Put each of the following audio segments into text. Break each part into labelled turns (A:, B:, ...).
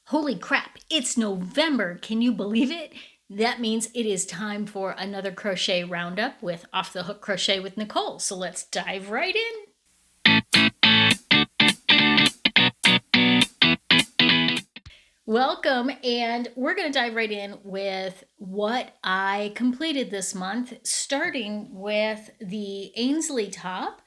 A: Holy crap, it's November. Can you believe it? That means it is time for another crochet roundup with Off the Hook Crochet with Nicole. So let's dive right in. Welcome, and we're going to dive right in with what I completed this month, starting with the Ainsley top.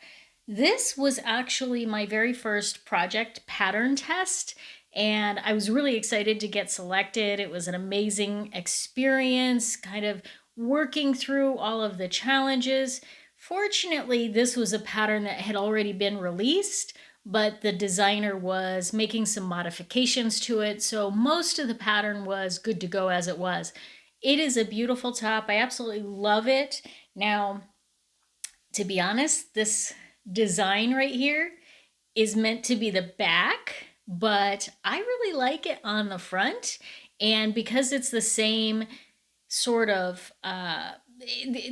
A: This was actually my very first project pattern test, and I was really excited to get selected. It was an amazing experience, kind of working through all of the challenges. Fortunately, this was a pattern that had already been released, but the designer was making some modifications to it, so most of the pattern was good to go as it was. It is a beautiful top. I absolutely love it. Now, to be honest, this design right here is meant to be the back, but I really like it on the front. And because it's the same sort of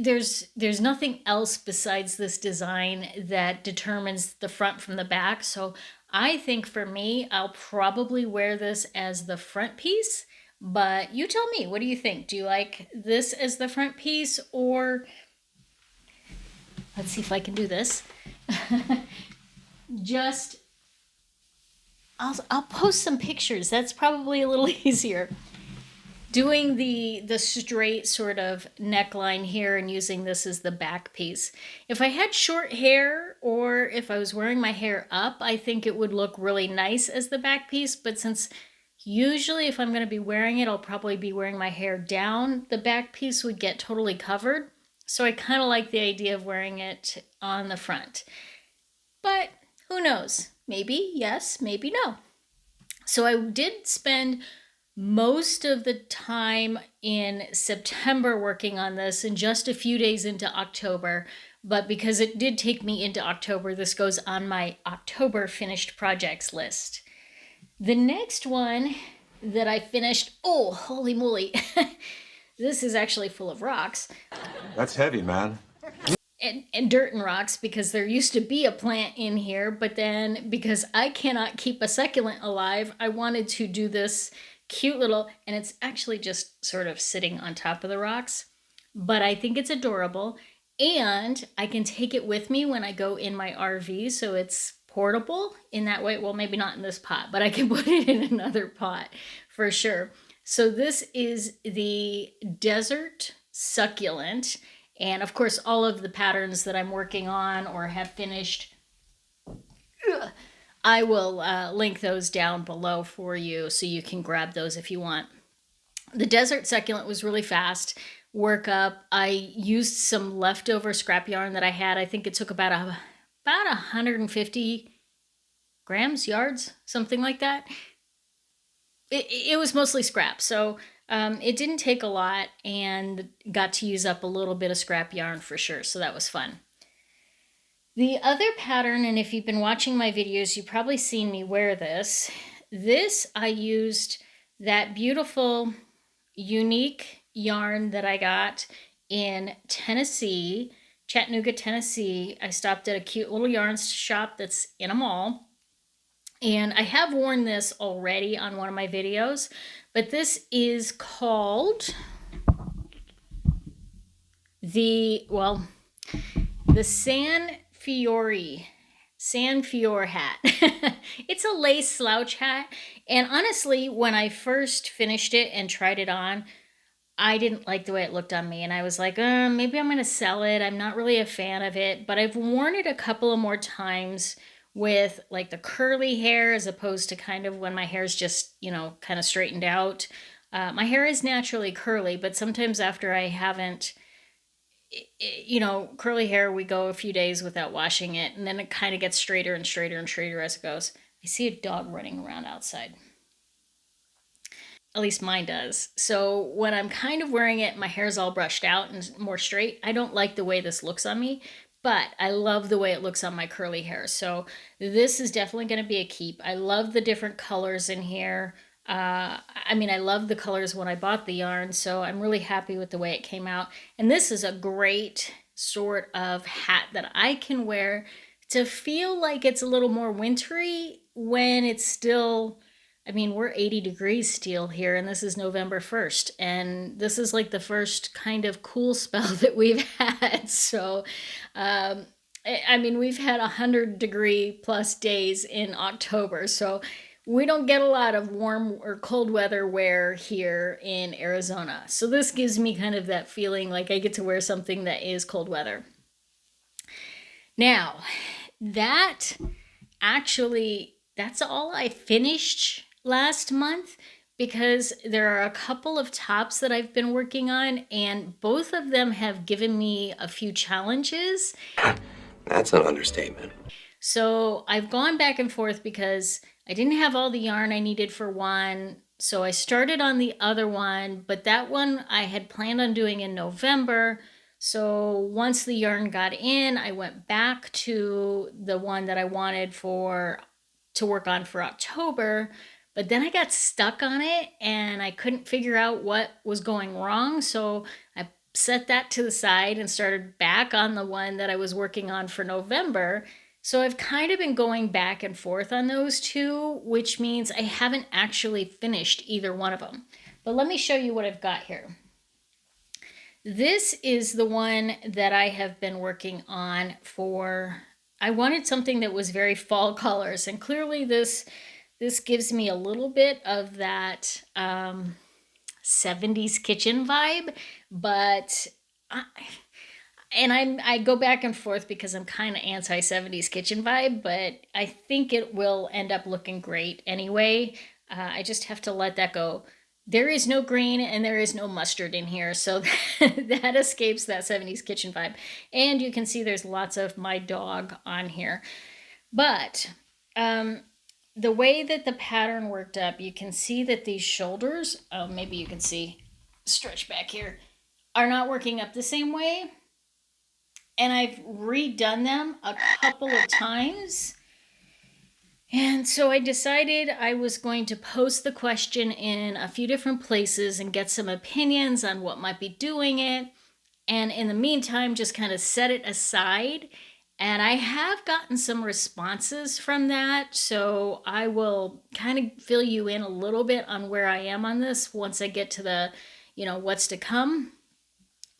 A: there's nothing else besides this design that determines the front from the back. So I think for me, I'll probably wear this as the front piece, but you tell me, what do you think? Do you like this as the front piece, or let's see if I can do this. Just I'll post some pictures. That's probably a little easier. Doing the straight sort of neckline here and using this as the back piece. If I had short hair or if I was wearing my hair up, I think it would look really nice as the back piece, but since usually if I'm going to be wearing it, I'll probably be wearing my hair down, the back piece would get totally covered. So I kind of like the idea of wearing it on the front. But who knows? Maybe yes, maybe no. So I did spend most of the time in September working on this and just a few days into October. But because it did take me into October, this goes on my October finished projects list. The next one that I finished, oh, holy moly, this is actually full of rocks.
B: That's heavy, man.
A: And dirt and rocks, because there used to be a plant in here, but then because I cannot keep a succulent alive, I wanted to do this cute little, and it's actually just sort of sitting on top of the rocks, but I think it's adorable, and I can take it with me when I go in my RV, so it's portable in that way. Well, maybe not in this pot, but I can put it in another pot for sure. So this is the desert succulent, and of course all of the patterns that I'm working on or have finished, I will link those down below for you so you can grab those if you want. The desert succulent was really fast work up. I used some leftover scrap yarn that I had. I think it took about 150 grams, yards, something like that. It was mostly scrap, so it didn't take a lot and got to use up a little bit of scrap yarn for sure, so that was fun. The other pattern, and if you've been watching my videos, you've probably seen me wear this. This, I used that beautiful, unique yarn that I got in Tennessee, Chattanooga, Tennessee. I stopped at a cute little yarn shop that's in a mall. And I have worn this already on one of my videos, but this is called the San Fiore hat. It's a lace slouch hat, and honestly, when I first finished it and tried it on, I didn't like the way it looked on me, and I was like, maybe I'm going to sell it. I'm not really a fan of it, but I've worn it a couple of more times with like the curly hair as opposed to kind of when my hair's just, kind of straightened out. My hair is naturally curly, but sometimes after I haven't, curly hair, we go a few days without washing it, and then it kind of gets straighter and straighter and straighter as it goes. I see a dog running around outside. At least mine does. So when I'm kind of wearing it, my hair's all brushed out and more straight. I don't like the way this looks on me, but I love the way it looks on my curly hair. So this is definitely going to be a keep. I love the different colors in here. I love the colors when I bought the yarn, so I'm really happy with the way it came out. And this is a great sort of hat that I can wear to feel like it's a little more wintry when it's still I mean, we're 80 degrees still here, and this is November 1st. And this is like the first kind of cool spell that we've had. So, um, I mean, we've had 100-degree plus days in October. So, we don't get a lot of warm or cold weather wear here in Arizona. So, this gives me kind of that feeling like I get to wear something that is cold weather. Now, that that's all I finished last month because there are a couple of tops that I've been working on, and both of them have given me a few challenges.
C: That's an understatement.
A: So I've gone back and forth because I didn't have all the yarn I needed for one. So I started on the other one, but that one I had planned on doing in November. So once the yarn got in, I went back to the one that I wanted to work on for October, but then I got stuck on it and I couldn't figure out what was going wrong. So I set that to the side and started back on the one that I was working on for November. So I've kind of been going back and forth on those two, which means I haven't actually finished either one of them. But let me show you what I've got here. This is the one that I have been working on for, I wanted something that was very fall colors, and clearly this gives me a little bit of that 70s kitchen vibe, but I go back and forth because I'm kind of anti 70s kitchen vibe, but I think it will end up looking great anyway. I just have to let that go. There is no green and there is no mustard in here, so that escapes that 70s kitchen vibe. And you can see there's lots of my dog on here. But the way that the pattern worked up, you can see that these shoulders, maybe you can see, stretch back here, are not working up the same way. And I've redone them a couple of times. And so I decided I was going to post the question in a few different places and get some opinions on what might be doing it. And in the meantime, just kind of set it aside. And I have gotten some responses from that. So I will kind of fill you in a little bit on where I am on this once I get to the, what's to come.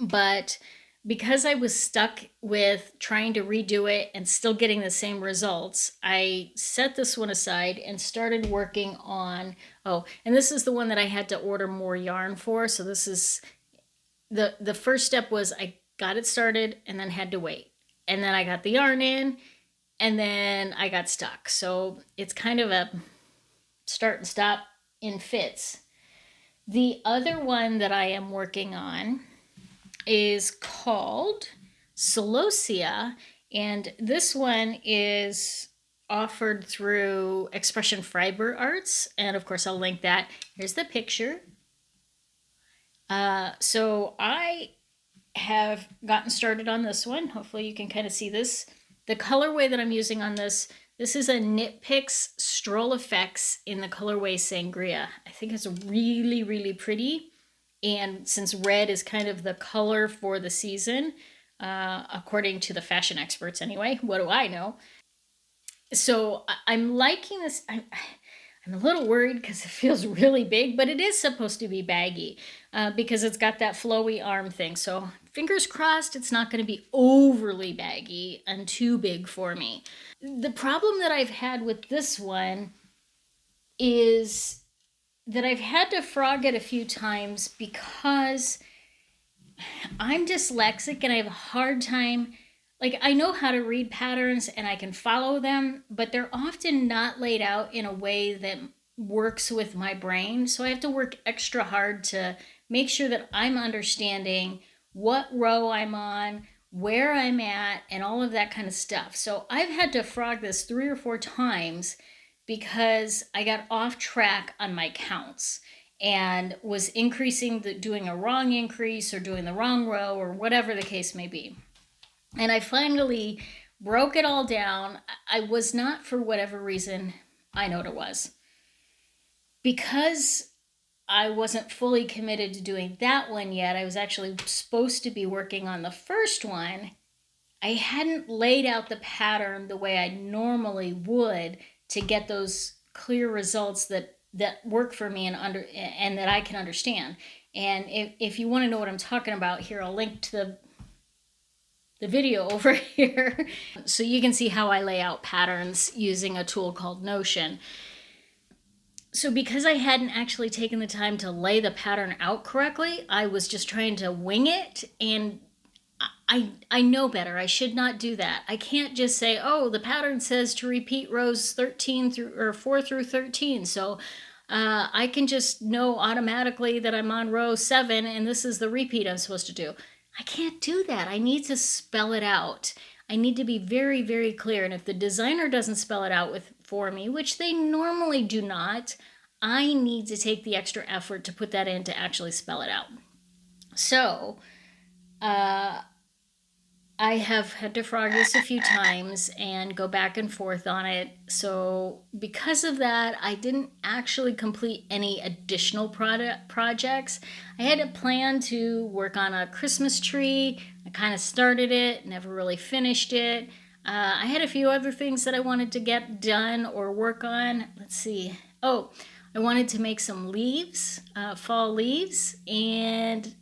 A: But because I was stuck with trying to redo it and still getting the same results, I set this one aside and started working on, and this is the one that I had to order more yarn for. So this is, the first step was I got it started and then had to wait. And then I got the yarn in and then I got stuck. So it's kind of a start and stop in fits. The other one that I am working on is called Celosia, and this one is offered through Expression Fiber Arts, and of course I'll link that. Here's the picture. So I have gotten started on this one. Hopefully you can kind of see this. The colorway that I'm using on this is a Knit Picks Stroll Effects in the colorway Sangria. I think it's really, really pretty. And since red is kind of the color for the season, according to the fashion experts anyway, what do I know? So I'm liking this. I'm a little worried because it feels really big, but it is supposed to be baggy because it's got that flowy arm thing. So fingers crossed it's not going to be overly baggy and too big for me. The problem that I've had with this one is that I've had to frog it a few times because I'm dyslexic and I have a hard time. Like, I know how to read patterns and I can follow them, but they're often not laid out in a way that works with my brain. So I have to work extra hard to make sure that I'm understanding what row I'm on, where I'm at, and all of that kind of stuff. So I've had to frog this 3 or 4 times because I got off track on my counts and was doing a wrong increase or doing the wrong row or whatever the case may be. And I finally broke it all down. I was not, for whatever reason, I know what it was. Because I wasn't fully committed to doing that one yet, I was actually supposed to be working on the first one. I hadn't laid out the pattern the way I normally would to get those clear results that that work for me and that I can understand. And if you want to know what I'm talking about here, I'll link to the video over here so you can see how I lay out patterns using a tool called Notion. So because I hadn't actually taken the time to lay the pattern out correctly, I was just trying to wing it, and I know better. I should not do that. I can't just say, oh, the pattern says to repeat rows 13 through or 4 through 13. So I can just know automatically that I'm on row 7 and this is the repeat I'm supposed to do. I can't do that. I need to spell it out. I need to be very, very clear. And if the designer doesn't spell it out for me, which they normally do not, I need to take the extra effort to put that in to actually spell it out. So, I have had to frog this a few times and go back and forth on it. So because of that, I didn't actually complete any additional projects. I had a plan to work on a Christmas tree. I kind of started it, never really finished it. I had a few other things that I wanted to get done or work on. Let's see. Oh, I wanted to make some leaves, fall leaves, and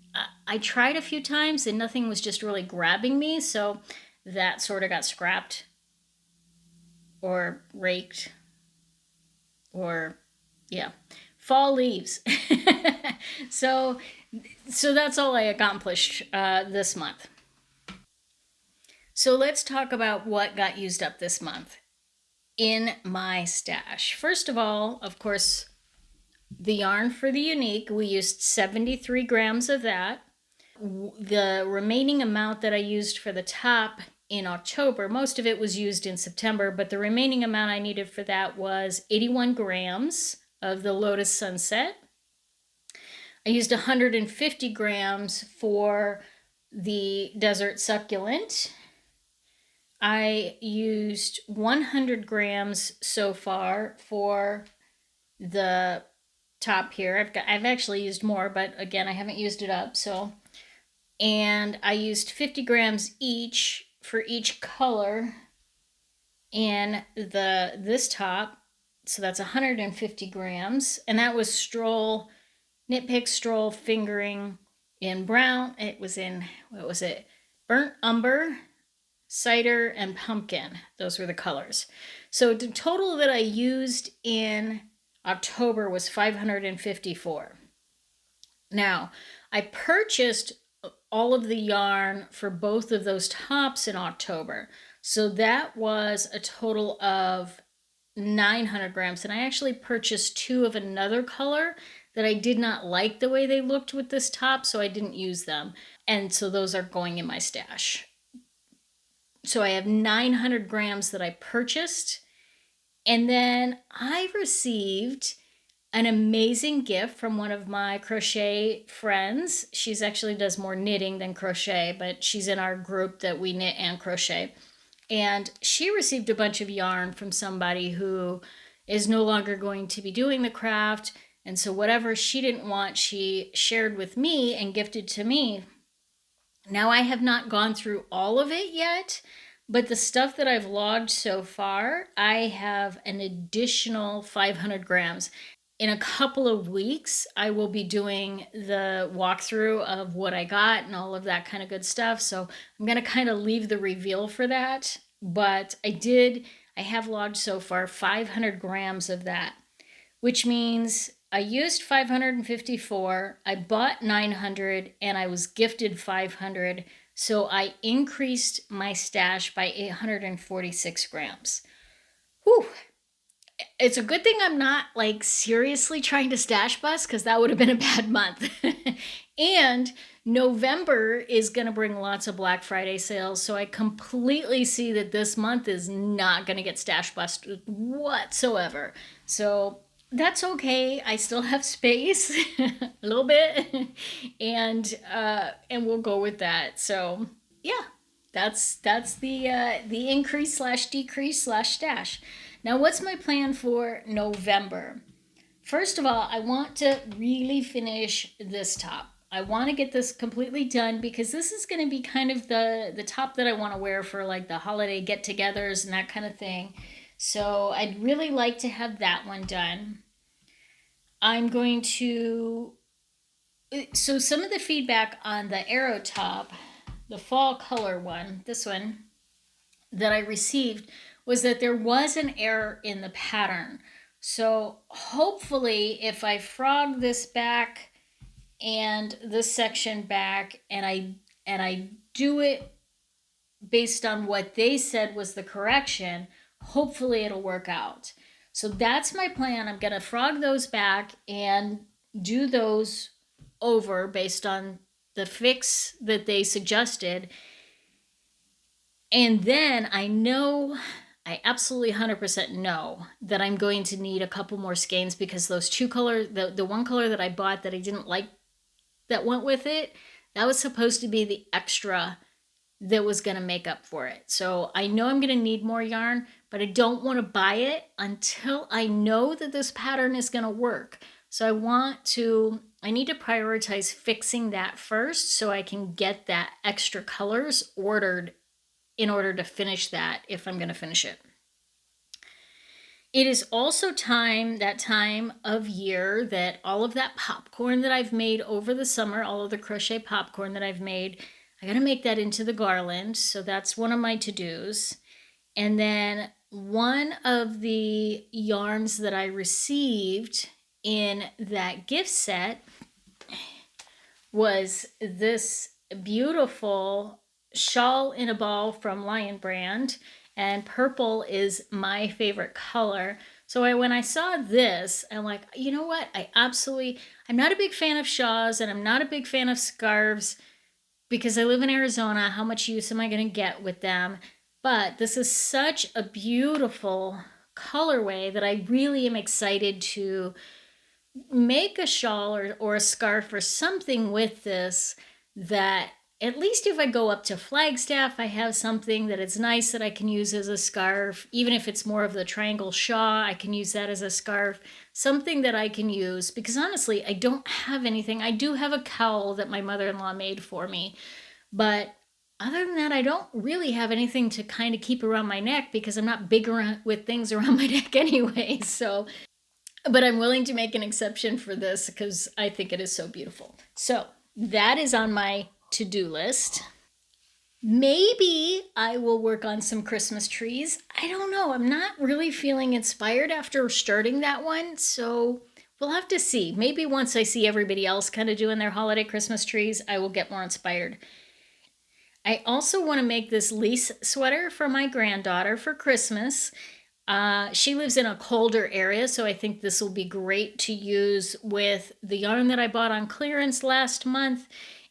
A: I tried a few times and nothing was just really grabbing me, so that sort of got scrapped or raked or, yeah, fall leaves. So that's all I accomplished this month. So let's talk about what got used up this month in my stash. First of all, of course, the yarn for the unique, we used 73 grams of that. The remaining amount that I used for the top in October, most of it was used in September, but the remaining amount I needed for that was 81 grams of the Lotus Sunset. I used 150 grams for the Desert Succulent. I used 100 grams so far for the top here. I've actually used more, but again, I haven't used it up. And I used 50 grams each for each color in this top. So that's 150 grams. And that was Knit Pick Stroll Fingering in brown. It was in, what was it? Burnt Umber, Cider, and Pumpkin. Those were the colors. So the total that I used in October was 554. Now, I purchased all of the yarn for both of those tops in October. So that was a total of 900 grams. And I actually purchased 2 of another color that I did not like the way they looked with this top, so I didn't use them. And so those are going in my stash. So I have 900 grams that I purchased. And then I received an amazing gift from one of my crochet friends. She's actually does more knitting than crochet, but she's in our group that we knit and crochet. And she received a bunch of yarn from somebody who is no longer going to be doing the craft. And so whatever she didn't want, she shared with me and gifted to me. Now I have not gone through all of it yet, but the stuff that I've logged so far, I have an additional 500 grams. In a couple of weeks, I will be doing the walkthrough of what I got and all of that kind of good stuff. So I'm going to kind of leave the reveal for that. But I have logged so far 500 grams of that, which means I used 554, I bought 900, and I was gifted 500. So I increased my stash by 846 grams. Whew. It's a good thing I'm not like seriously trying to stash bust, because that would have been a bad month. And November is going to bring lots of Black Friday sales. So I completely see that this month is not going to get stash bust whatsoever. So that's okay. I still have space a little bit, and we'll go with that. So yeah, that's the increase / decrease / stash. Now, what's my plan for November? First of all, I want to really finish this top. I want to get this completely done, because this is going to be kind of the top that I want to wear for like the holiday get-togethers and that kind of thing. So I'd really like to have that one done. I'm going to, so some of the feedback on the arrow top, the fall color one, this one, that I received was that there was an error in the pattern. So hopefully if I frog this back and this section back and I do it based on what they said was the correction, hopefully it'll work out. So that's my plan. I'm going to frog those back and do those over based on the fix that they suggested. And then I absolutely 100% know that I'm going to need a couple more skeins because those two colors, the one color that I bought that I didn't like that went with it, that was supposed to be the extra that was going to make up for it. So I know I'm going to need more yarn, but I don't want to buy it until I know that this pattern is going to work. So I need to prioritize fixing that first so I can get that extra colors ordered in order to finish that if I'm going to finish it. It is also that time of year that all of that popcorn that I've made over the summer, all of the crochet popcorn that I've made, I got to make that into the garland. So that's one of my to-dos. And then one of the yarns that I received in that gift set was this beautiful shawl in a ball from Lion Brand, and purple is my favorite color. So when I saw this, I'm like, you know what? I'm not a big fan of shawls and I'm not a big fan of scarves because I live in Arizona. How much use am I going to get with them? But this is such a beautiful colorway that I really am excited to make a shawl or a scarf or something with this, that at least if I go up to Flagstaff, I have something that is nice that I can use as a scarf. Even if it's more of the triangle shawl, I can use that as a scarf. Something that I can use, because honestly, I don't have anything. I do have a cowl that my mother-in-law made for me, but other than that, I don't really have anything to kind of keep around my neck because I'm not big with things around my neck anyway. So, but I'm willing to make an exception for this because I think it is so beautiful. So that is on my to-do list. Maybe I will work on some Christmas trees. I don't know. I'm not really feeling inspired after starting that one. So we'll have to see. Maybe once I see everybody else kind of doing their holiday Christmas trees, I will get more inspired. I also want to make this Lease sweater for my granddaughter for Christmas. She lives in a colder area, so I think this will be great to use with the yarn that I bought on clearance last month.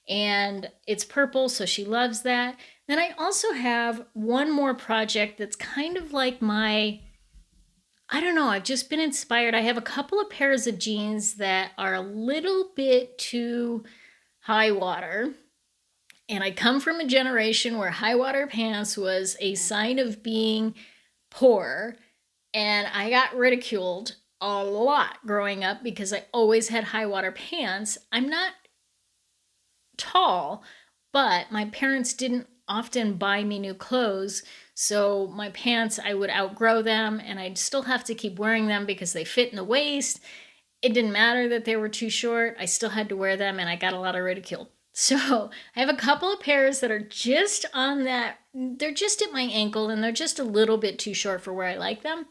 A: And it's purple, so she loves that. Then I also have one more project that's kind of like I don't know, I've just been inspired. I have a couple of pairs of jeans that are a little bit too high water. And I come from a generation where high water pants was a sign of being poor. And I got ridiculed a lot growing up because I always had high water pants. I'm not tall, but my parents didn't often buy me new clothes. So my pants, I would outgrow them and I'd still have to keep wearing them because they fit in the waist. It didn't matter that they were too short. I still had to wear them and I got a lot of ridicule. So I have a couple of pairs that are just on that. They're just at my ankle and they're just a little bit too short for where I like them.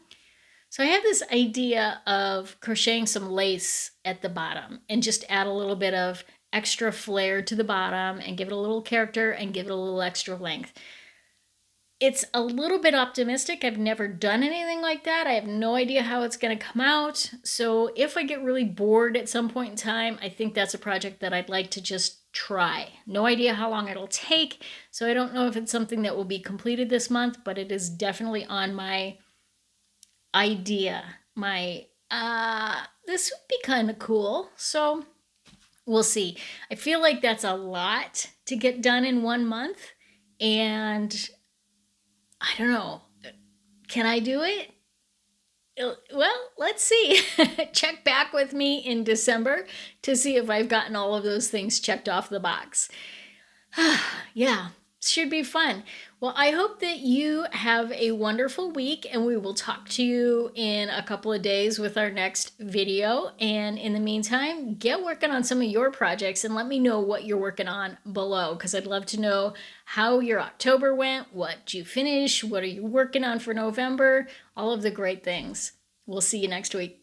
A: So I have this idea of crocheting some lace at the bottom and just add a little bit of extra flare to the bottom and give it a little character and give it a little extra length. It's a little bit optimistic. I've never done anything like that. I have no idea how it's going to come out. So if I get really bored at some point in time, I think that's a project that I'd like to just try. No idea how long it'll take. So I don't know if it's something that will be completed this month, but it is definitely on my idea. This would be kind of cool. So we'll see. I feel like that's a lot to get done in 1 month. And I don't know. Can I do it? Well, let's see. Check back with me in December to see if I've gotten all of those things checked off the box. Yeah, should be fun. Well, I hope that you have a wonderful week, and we will talk to you in a couple of days with our next video. And in the meantime, get working on some of your projects and let me know what you're working on below, because I'd love to know how your October went, what you finished, what are you working on for November, all of the great things. We'll see you next week.